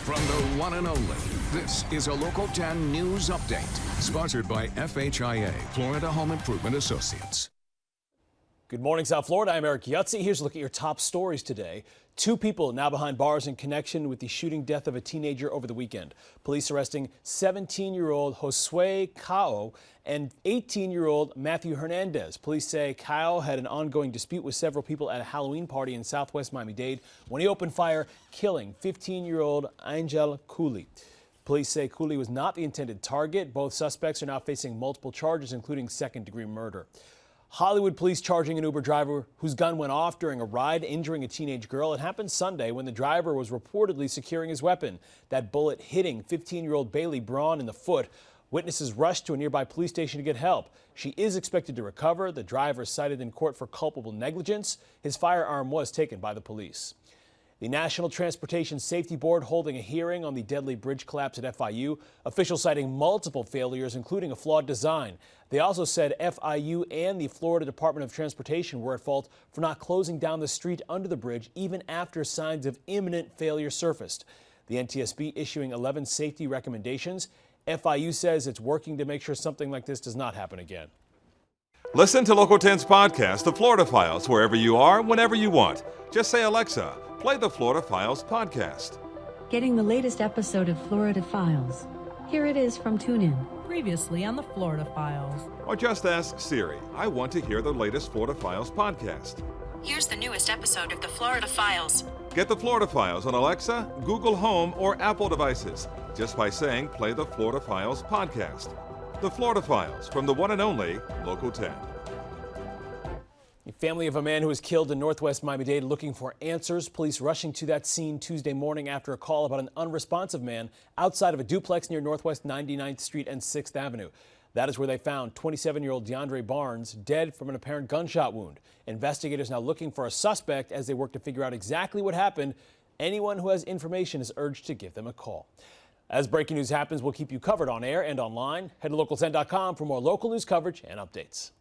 From the one and only, this is a Local 10 News Update, sponsored by FHIA, Florida Home Improvement Associates. Good morning, South Florida. I'm Eric Yutzi. Here's a look at your top stories today. 2 people now behind bars in connection with the shooting death of a teenager over the weekend. Police arresting 17-year-old Josue Cao and 18-year-old Matthew Hernandez. Police say Cao had an ongoing dispute with several people at a Halloween party in southwest Miami-Dade when he opened fire, killing 15-year-old Angel Cooley. Police say Cooley was not the intended target. Both suspects are now facing multiple charges, including second-degree murder. Hollywood police charging an Uber driver whose gun went off during a ride, injuring a teenage girl. It happened Sunday when the driver was reportedly securing his weapon. That bullet hitting 15-year-old Bailey Braun in the foot. Witnesses rushed to a nearby police station to get help. She is expected to recover. The driver is cited in court for culpable negligence. His firearm was taken by the police. The National Transportation Safety Board holding a hearing on the deadly bridge collapse at FIU. Officials citing multiple failures, including a flawed design. They also said FIU and the Florida Department of Transportation were at fault for not closing down the street under the bridge even after signs of imminent failure surfaced. The NTSB issuing 11 safety recommendations. FIU says it's working to make sure something like this does not happen again. Listen to Local 10's podcast, The Florida Files, wherever you are, whenever you want. Just say, Alexa, play the Florida Files podcast. Getting the latest episode of Florida Files. Here it is from TuneIn. Previously on the Florida Files. Or just ask Siri, I want to hear the latest Florida Files podcast. Here's the newest episode of the Florida Files. Get the Florida Files on Alexa, Google Home, or Apple devices just by saying play the Florida Files podcast. The Florida Files from the one and only Local 10. The family of a man who was killed in northwest Miami-Dade looking for answers. Police rushing to that scene Tuesday morning after a call about an unresponsive man outside of a duplex near Northwest 99th Street and 6th Avenue. That is where they found 27-year-old DeAndre Barnes dead from an apparent gunshot wound. Investigators now looking for a suspect as they work to figure out exactly what happened. Anyone who has information is urged to give them a call. As breaking news happens, we'll keep you covered on air and online. Head to local10.com for more local news coverage and updates.